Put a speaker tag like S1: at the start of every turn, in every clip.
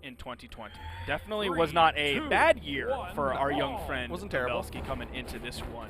S1: in 2020. Definitely was not a bad year for our young friend
S2: Wasn't terrible.
S1: Pavelski coming into this one.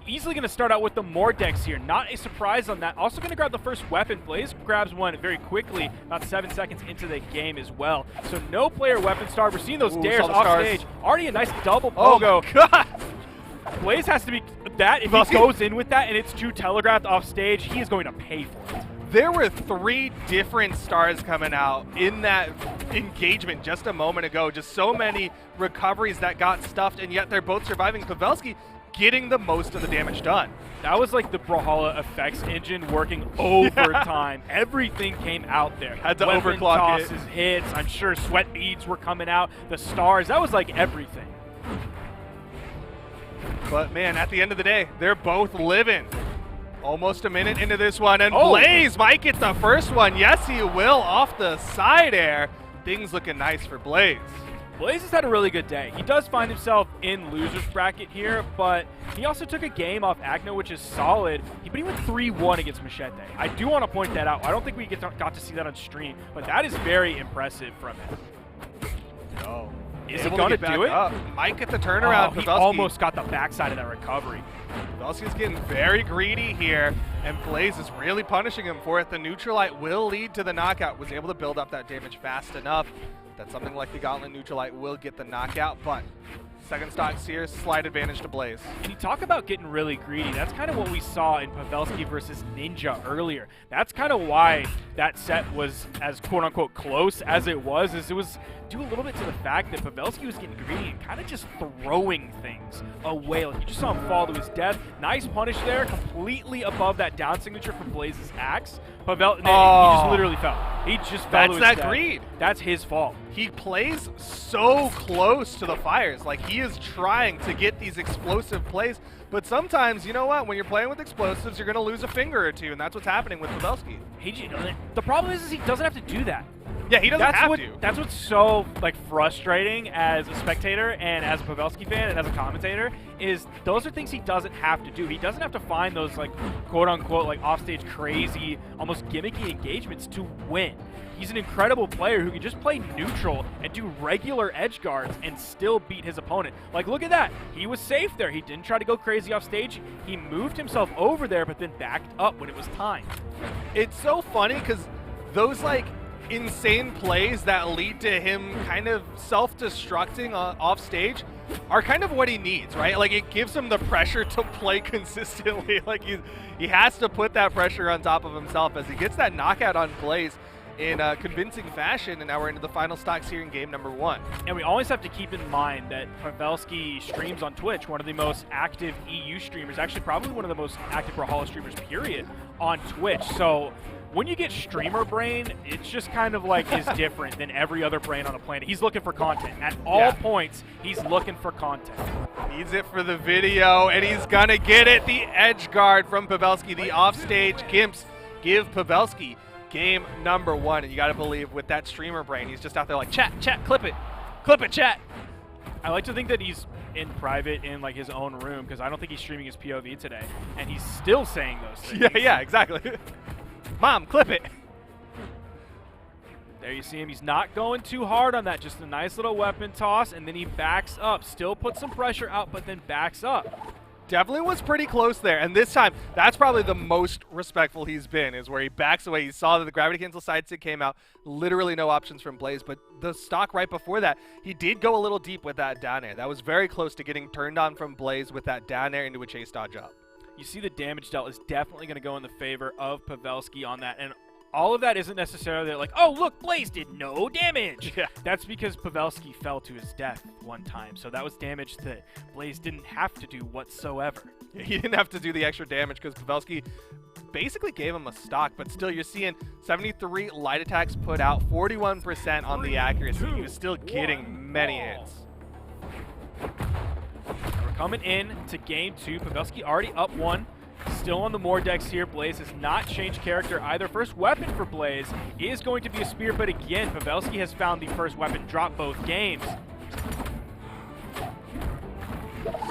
S1: Easily going to start out with the Mordex here. Not a surprise on that. Also going to grab the first weapon. Blaze grabs one very quickly, about 7 seconds into the game as well. So no player weapon star. We're seeing those dares off stage. Already a nice double pogo.
S2: Oh, God.
S1: Blaze has to be that. If he goes in with that and it's too telegraphed off stage, he is going to pay for it.
S2: There were 3 different stars coming out in that engagement just a moment ago. Just so many recoveries that got stuffed, and yet they're both surviving. Pavelski getting the most of the damage done.
S1: That was like the Brawlhalla effects engine working overtime. Everything came out there.
S2: Had to
S1: Weapon
S2: overclock
S1: tosses,
S2: it.
S1: hits. I'm sure sweat beads were coming out. The stars. That was like everything.
S2: But man, at the end of the day, they're both living. Almost a minute into this one, and Blaze might get the first one. Yes, he will, off the side air. Things looking nice for Blaze.
S1: Blaze has had a really good day. He does find himself in loser's bracket here, but he also took a game off Agno, which is solid. But he went 3-1 against Machete. I do want to point that out. I don't think we got to see that on stream, but that is very impressive from him.
S2: No.
S1: Is he going to do it?
S2: Might get the turnaround.
S1: He almost got the backside of that recovery.
S2: Pavelski's getting very greedy here, and Blaze is really punishing him for it. The Neutralite will lead to the knockout. Was able to build up that damage fast enough that something like the Gauntlet Neutralite will get the knockout, but second stocks here, slight advantage to Blaze.
S1: And you talk about getting really greedy. That's kind of what we saw in Pavelski versus Ninja earlier. That's kind of why that set was as quote-unquote close as it was due a little bit to the fact that Pavelski was getting greedy and kind of just throwing things away. Like you just saw him fall to his death. Nice punish there, completely above that down signature from Blaze's axe. He just literally fell. He just fell to his death.
S2: That's that greed.
S1: That's his fault.
S2: He plays so close to the fires. Like, he is trying to get these explosive plays, but sometimes, you know what, when you're playing with explosives, you're going to lose a finger or two, and that's what's happening with Pavelski.
S1: The problem is he doesn't have to do that.
S2: Yeah, he doesn't have to.
S1: That's what's so frustrating as a spectator and as a Pavelski fan and as a commentator is those are things he doesn't have to do. He doesn't have to find those quote unquote offstage crazy, almost gimmicky engagements to win. He's an incredible player who can just play neutral and do regular edge guards and still beat his opponent. Like, look at that. He was safe there. He didn't try to go crazy off stage. He moved himself over there, but then backed up when it was time.
S2: It's so funny because those insane plays that lead to him kind of self-destructing off stage are kind of what he needs, right? Like, it gives him the pressure to play consistently. Like, he has to put that pressure on top of himself as he gets that knockout on Blaze in a convincing fashion, and now we're into the final stocks here in game number 1.
S1: And we always have to keep in mind that Pavelski streams on Twitch, one of the most active EU streamers, actually probably one of the most active Brawlhalla streamers, period, on Twitch. So when you get streamer brain, it's just kind of is different than every other brain on the planet. He's looking for content. At all points, he's looking for content.
S2: Needs it for the video, and he's gonna get it. The edge guard from Pavelski, the offstage gimps give Pavelski game number 1, and you got to believe with that streamer brain, he's just out there like, chat, clip it, chat.
S1: I like to think that he's in private in his own room because I don't think he's streaming his POV today, and he's still saying those things.
S2: Yeah, exactly. Mom, clip it.
S1: There you see him. He's not going too hard on that. Just a nice little weapon toss, and then he backs up. Still puts some pressure out, but then backs up.
S2: Definitely was pretty close there, and this time, that's probably the most respectful he's been, is where he backs away. He saw that the gravity cancel side stick came out, literally no options from Blaze, but the stock right before that, he did go a little deep with that down air. That was very close to getting turned on from Blaze with that down air into a chase dodge up.
S1: You see the damage dealt is definitely going to go in the favor of Pavelski on that, and all of that isn't necessarily oh, look, Blaze did no damage.
S2: Yeah.
S1: That's because Pavelski fell to his death one time. So that was damage that Blaze didn't have to do whatsoever.
S2: Yeah, he didn't have to do the extra damage because Pavelski basically gave him a stock. But still, you're seeing 73 light attacks put out, 41% on the accuracy. He was still getting many hits.
S1: We're coming in to game 2. Pavelski already up 1. Still on the Mordex here. Blaze has not changed character either. First weapon for Blaze is going to be a spear, but again, Pavelski has found the first weapon drop both games.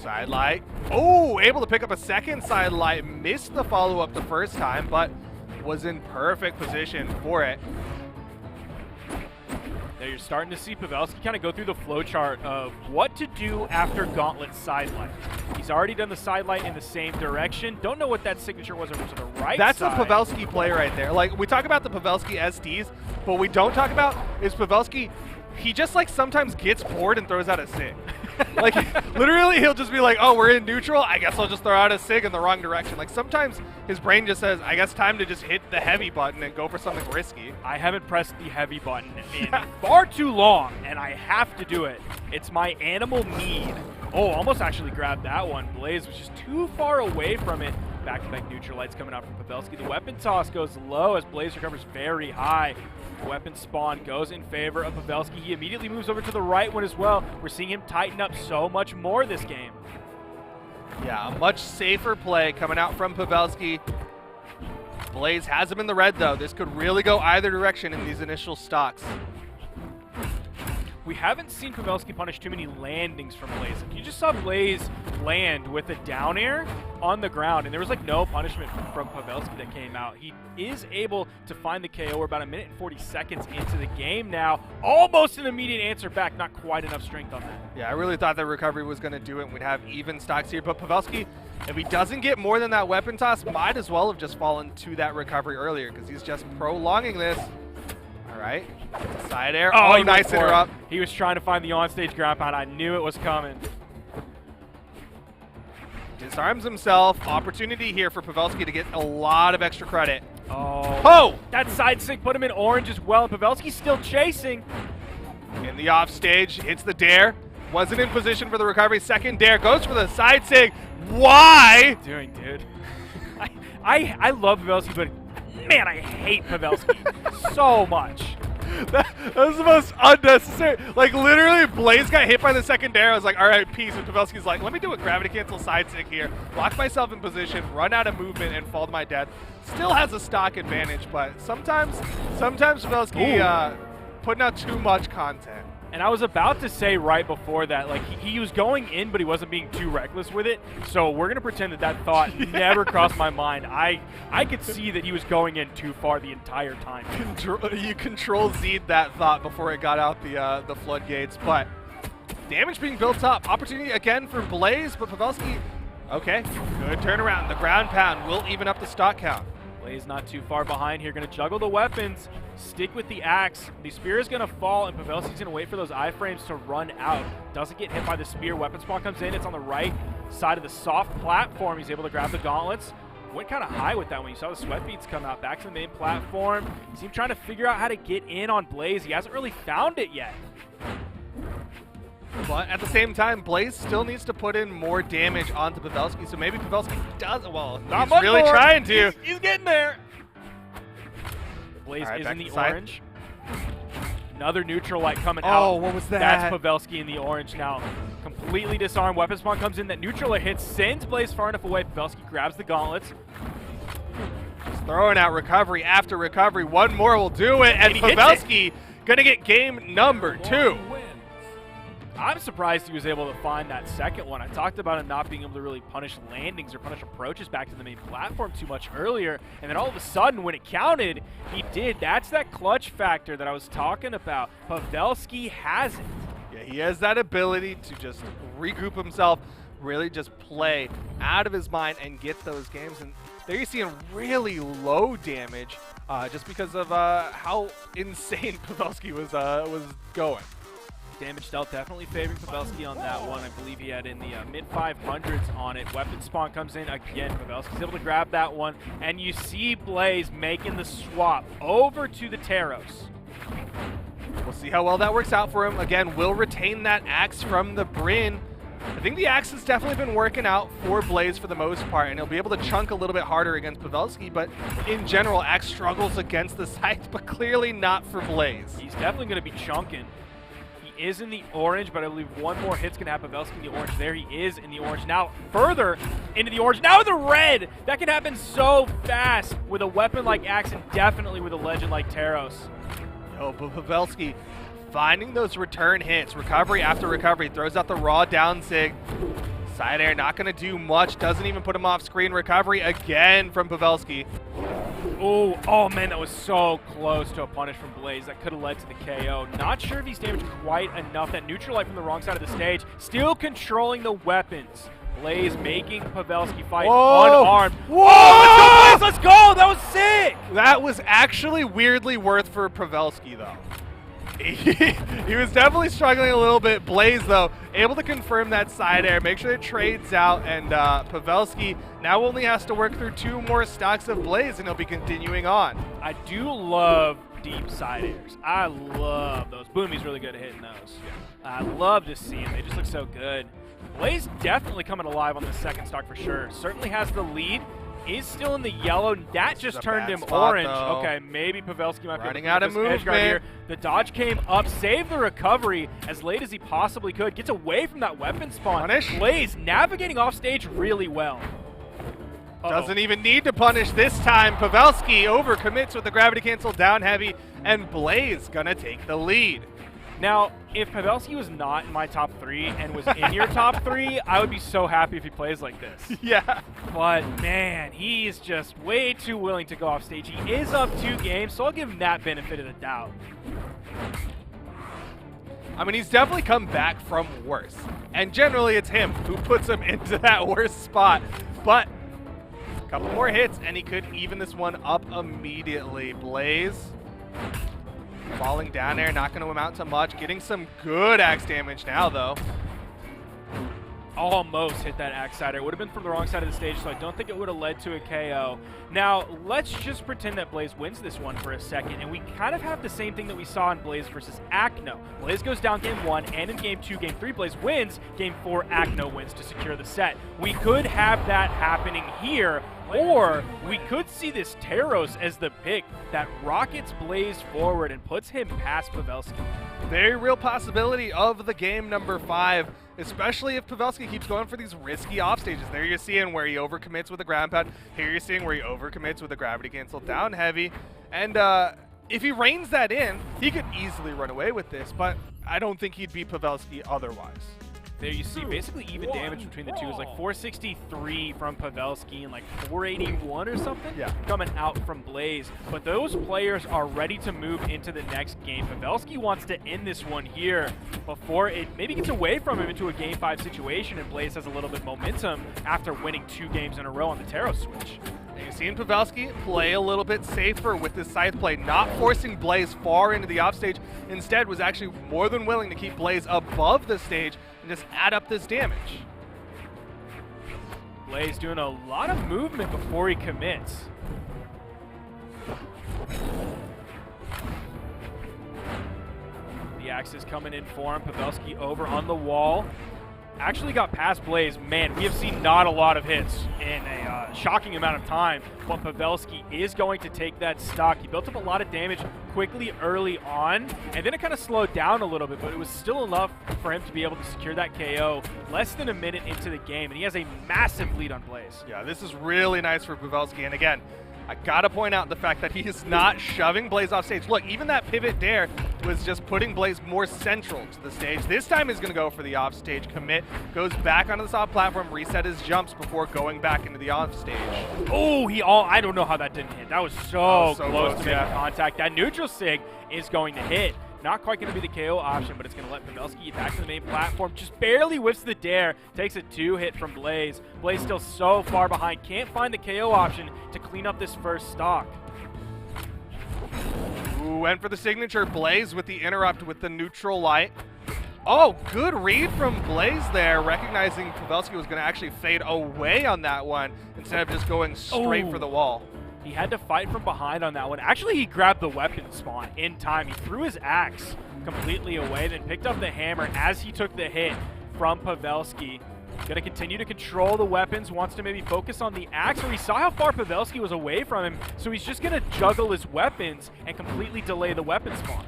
S2: Side light. Oh, able to pick up a second side light. Missed the follow-up the first time, but was in perfect position for it.
S1: Now you're starting to see Pavelski kind of go through the flowchart of what to do after Gauntlet sidelight. He's already done the sidelight in the same direction. Don't know what that signature was over to the right
S2: That's
S1: side.
S2: the Pavelski play right there. Like, we talk about the Pavelski SDs, but what we don't talk about is Pavelski, he just, like, sometimes gets bored and throws out a SIG. Like, literally, he'll just be like, oh, we're in neutral? I guess I'll just throw out a SIG in the wrong direction. Like, sometimes his brain just says, I guess time to just hit the heavy button and go for something risky.
S1: I haven't pressed the heavy button in far too long, and I have to do it. It's my animal need. Oh, almost actually grabbed that one. Blaze was just too far away from it. Back-to-back neutral lights coming out from Pavelski. The weapon toss goes low as Blaze recovers very high. Weapon spawn goes in favor of Pavelski. He immediately moves over to the right one as well. We're seeing him tighten up so much more this game.
S2: Yeah, a much safer play coming out from Pavelski. Blaze has him in the red, though. This could really go either direction in these initial stocks.
S1: We haven't seen Pavelski punish too many landings from Blaze. You just saw Blaze land with a down air on the ground, and there was like no punishment from Pavelski that came out. He is able to find the KO. We're about 1 minute and 40 seconds into the game now. Almost an immediate answer back. Not quite enough strength on that.
S2: Yeah, I really thought that recovery was going to do it and we'd have even stocks here. But Pavelski, if he doesn't get more than that weapon toss, might as well have just fallen to that recovery earlier because he's just prolonging this. All right. Side air. Oh, nice interrupt.
S1: He was trying to find the onstage ground pound. I knew it was coming.
S2: Disarms himself. Opportunity here for Pavelski to get a lot of extra credit.
S1: Oh! That side sig put him in orange as well. And Pavelski's still chasing.
S2: In the off stage, hits the dare. Wasn't in position for the recovery. Second dare. Goes for the side sig. Why?
S1: What are you doing, dude? I love Pavelski, but man, I hate Pavelski so much.
S2: That was the most unnecessary. Like, literally, Blaze got hit by the second dare. I was like, all right, peace. And Pavelski's like, let me do a gravity cancel side stick here, lock myself in position, run out of movement, and fall to my death. Still has a stock advantage, but sometimes Pavelski putting out too much content.
S1: And I was about to say right before that, like, he was going in, but he wasn't being too reckless with it. So we're going to pretend that that thought never crossed my mind. I could see that he was going in too far the entire time.
S2: You Control-Z'd that thought before it got out the floodgates. But damage being built up. Opportunity again for Blaze, but Pavelski, okay, good turnaround. The ground pound will even up the stock count.
S1: Blaze not too far behind here. Going to juggle the weapons. Stick with the axe. The spear is going to fall, and Pavelski's going to wait for those iframes to run out. Doesn't get hit by the spear. Weapon spawn comes in. It's on the right side of the soft platform. He's able to grab the gauntlets. Went kind of high with that when you saw the sweat beads come out. Back to the main platform. You see him trying to figure out how to get in on Blaze. He hasn't really found it yet.
S2: But at the same time, Blaze still needs to put in more damage onto Pavelski, so maybe Pavelski does, well,
S1: not
S2: he's really
S1: more.
S2: Trying to.
S1: He's getting there. Blaze
S2: right,
S1: is in the
S2: side.
S1: orange. Another neutral light coming out.
S2: Oh, what was that?
S1: That's Pavelski in the orange now. Completely disarmed. Weapon spawn comes in. That neutral light hits, sends Blaze far enough away. Pavelski grabs the gauntlets.
S2: Just throwing out recovery after recovery. One more will do it, and Pavelski going to get game number 2.
S1: I'm surprised he was able to find that second one. I talked about him not being able to really punish landings or punish approaches back to the main platform too much earlier, and then all of a sudden when it counted, he did. That's that clutch factor that I was talking about. Pavelski has it.
S2: Yeah, he has that ability to just regroup himself, really just play out of his mind and get those games. And there you're seeing really low damage just because of how insane Pavelski was going.
S1: Damage dealt definitely favoring Pavelski on that one. I believe he had in the mid-500s on it. Weapon spawn comes in again. Pavelski's able to grab that one. And you see Blaze making the swap over to the Taros.
S2: We'll see how well that works out for him. Again, will retain that axe from the Bryn. I think the axe has definitely been working out for Blaze for the most part, and he'll be able to chunk a little bit harder against Pavelski, but in general, axe struggles against the sides, but clearly not for Blaze.
S1: He's definitely going to be chunking. He is in the orange, but I believe one more hit's going to have Pavelski in the orange. There he is in the orange. Now further into the orange. Now the red! That can happen so fast with a weapon like Axe and definitely with a legend like Taros.
S2: Yo, but Pavelski finding those return hits. Recovery after recovery. Throws out the raw down sig. Side air not going to do much. Doesn't even put him off screen. Recovery again from Pavelski.
S1: Oh man, that was so close to a punish from Blaze. That could have led to the KO. Not sure if he's damaged quite enough. That neutral light from the wrong side of the stage. Still controlling the weapons. Blaze making Pavelski fight unarmed.
S2: Whoa!
S1: Oh, let's go, Blaze! Let's go! That was sick!
S2: That was actually weirdly worth for Pavelski, though. He was definitely struggling a little bit. Blaze, though, able to confirm that side air, make sure it trades out, and Pavelski now only has to work through 2 more stocks of Blaze, and he'll be continuing on.
S1: I do love deep side airs. I love those. Boomy's really good at hitting those. I love to see them. They just look so good. Blaze definitely coming alive on the second stock for sure. Certainly has the lead. Is still in the yellow. That just turned him orange.
S2: Though.
S1: Okay, maybe Pavelski might be
S2: running out of movement
S1: here. The dodge came up, saved the recovery as late as he possibly could. Gets away from that weapon spawn.
S2: Punish.
S1: Blaze navigating off stage really well.
S2: Doesn't even need to punish this time. Pavelski overcommits with the gravity cancel down heavy, and Blaze gonna take the lead.
S1: Now, if Pavelski was not in my top 3 and was in your top 3, I would be so happy if he plays like this.
S2: Yeah.
S1: But, man, he is just way too willing to go off stage. He is up 2 games, so I'll give him that benefit of the doubt.
S2: I mean, he's definitely come back from worse. And generally, it's him who puts him into that worst spot. But a couple more hits, and he could even this one up immediately. Blaze falling down there, not going to amount to much. Getting some good axe damage now, though.
S1: Almost hit that axe sider. It would have been from the wrong side of the stage, so I don't think it would have led to a KO. Now, let's just pretend that Blaze wins this one for a second, and we kind of have the same thing that we saw in Blaze versus Acno. Blaze goes down game 1, and in game 2, game 3, Blaze wins. Game 4, Acno wins to secure the set. We could have that happening here, or we could see this Taros as the pick that rockets Blaze forward and puts him past Pavelski.
S2: Very real possibility of the game number 5, especially if Pavelski keeps going for these risky off stages. There you're seeing where he overcommits with a ground pound. Here you're seeing where he overcommits with a gravity cancel down heavy. And if he reins that in, he could easily run away with this, but I don't think he'd beat Pavelski otherwise.
S1: There you see basically even damage between the two. It's like 463 from Pavelski and like 481 or something coming out from Blaze. But those players are ready to move into the next game. Pavelski wants to end this one here before it maybe gets away from him into a game 5 situation, and Blaze has a little bit of momentum after winning 2 games in a row on the Taros switch.
S2: And you've seen Pavelski play a little bit safer with this scythe play, not forcing Blaze far into the offstage. Instead, was actually more than willing to keep Blaze above the stage and just add up this damage.
S1: Blaze doing a lot of movement before he commits. The axe is coming in for him. Pavelski over on the wall. Actually got past Blaze. Man, we have seen not a lot of hits in a shocking amount of time, but Pavelski is going to take that stock. He built up a lot of damage quickly early on, and then it kind of slowed down a little bit, but it was still enough for him to be able to secure that KO less than a minute into the game, and he has a massive lead on Blaze.
S2: Yeah, this is really nice for Pavelski, and again, I gotta point out the fact that he is not shoving Blaze off stage. Look, even that pivot there was just putting Blaze more central to the stage. This time he's gonna go for the off stage commit, goes back onto the soft platform, reset his jumps before going back into the off stage.
S1: Oh, I don't know how that didn't hit. That was so close to making contact. That neutral sig is going to hit. Not quite going to be the KO option, but it's going to let Pavelski get back to the main platform. Just barely whiffs the dare. Takes a 2 hit from Blaze. Blaze still so far behind. Can't find the KO option to clean up this first stock.
S2: Ooh, went for the signature. Blaze with the interrupt with the neutral light. Oh, good read from Blaze there, recognizing Pavelski was going to actually fade away on that one instead of just going straight for the wall.
S1: He had to fight from behind on that one. Actually, he grabbed the weapon spawn in time. He threw his axe completely away, then picked up the hammer as he took the hit from Pavelski. Going to continue to control the weapons, wants to maybe focus on the axe, or he saw how far Pavelski was away from him, so he's just going to juggle his weapons and completely delay the weapon spawn.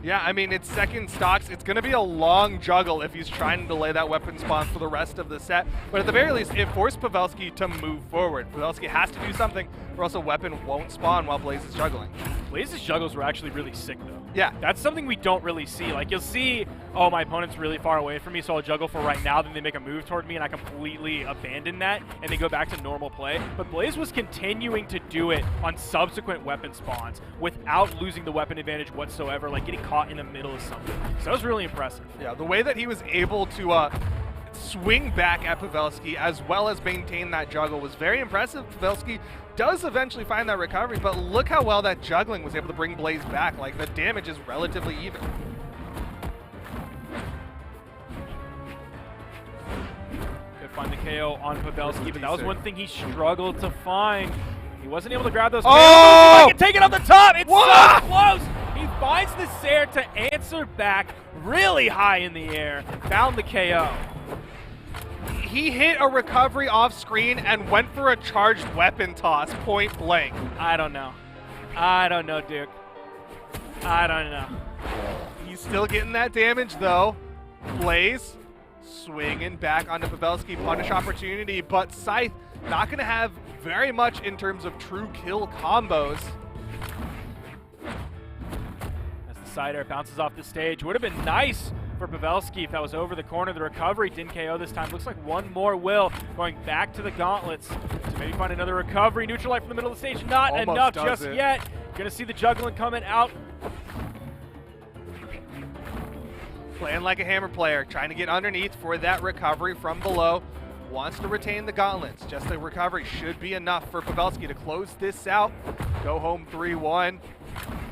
S2: Yeah, I mean, it's second stocks. It's going to be a long juggle if he's trying to delay that weapon spawn for the rest of the set. But at the very least, it forced Pavelski to move forward. Pavelski has to do something, or else a weapon won't spawn while Blaze is juggling.
S1: Blaze's juggles were actually really sick, though.
S2: Yeah.
S1: That's something we don't really see. Like, you'll see, oh, my opponent's really far away from me, so I'll juggle for right now, then they make a move toward me, and I completely abandon that, and they go back to normal play. But Blaze was continuing to do it on subsequent weapon spawns without losing the weapon advantage whatsoever, like getting caught in the middle of something. So that was really impressive.
S2: Yeah, the way that he was able to swing back at Pavelski as well as maintain that juggle was very impressive. Pavelski does eventually find that recovery, but look how well that juggling was able to bring Blaze back. Like, the damage is relatively even.
S1: Could find the KO on Pavelski, but that was one thing he struggled to find. He wasn't able to grab those KOs.
S2: Oh!
S1: He can take it off the top. It's so close. He finds the Sair to answer back really high in the air. Found the KO.
S2: He hit a recovery off screen and went for a charged weapon toss, point blank.
S1: I don't know. I don't know, Duke. I don't know.
S2: He's still getting that damage, though. Blaze swinging back onto Pavelski, punish opportunity, but Scythe not going to have very much in terms of true kill combos.
S1: As the side air bounces off the stage, would have been nice for Pavelski if that was over the corner. The recovery didn't KO this time. Looks like one more will. Going back to the gauntlets to maybe find another recovery. Neutral light from the middle of the stage. Not
S2: Almost
S1: enough
S2: does
S1: just
S2: it.
S1: yet. Gonna see the juggling coming out.
S2: Playing like a hammer player, trying to get underneath for that recovery from below. Wants to retain the gauntlets. Just the recovery should be enough for Pavelski to close this out. Go home 3-1.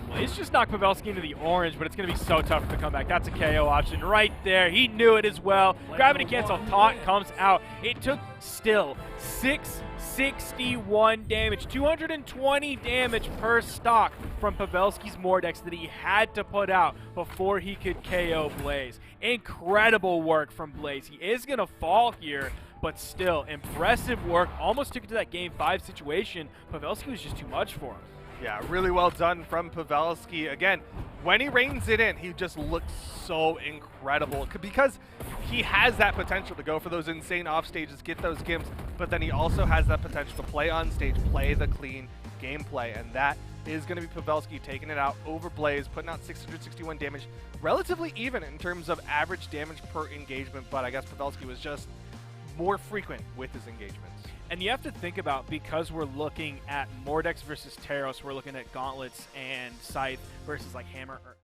S1: Blaze just knocked Pavelski into the orange, but it's going to be so tough to come back. That's a KO option right there. He knew it as well. Gravity cancel taunt comes out. It took still 661 damage, 220 damage per stock from Pavelski's Mordex that he had to put out before he could KO Blaze. Incredible work from Blaze. He is going to fall here, but still, impressive work. Almost took it to that Game 5 situation. Pavelski was just too much for him.
S2: Yeah, really well done from Pavelski. Again, when he reins it in, he just looks so incredible because he has that potential to go for those insane off stages, get those gims, but then he also has that potential to play on stage, play the clean gameplay, and that is going to be Pavelski taking it out over Blaze, putting out 661 damage, relatively even in terms of average damage per engagement, but I guess Pavelski was just more frequent with his engagements.
S1: And you have to think about, because we're looking at Mordex versus Teros, we're looking at Gauntlets and Scythe versus like Hammer or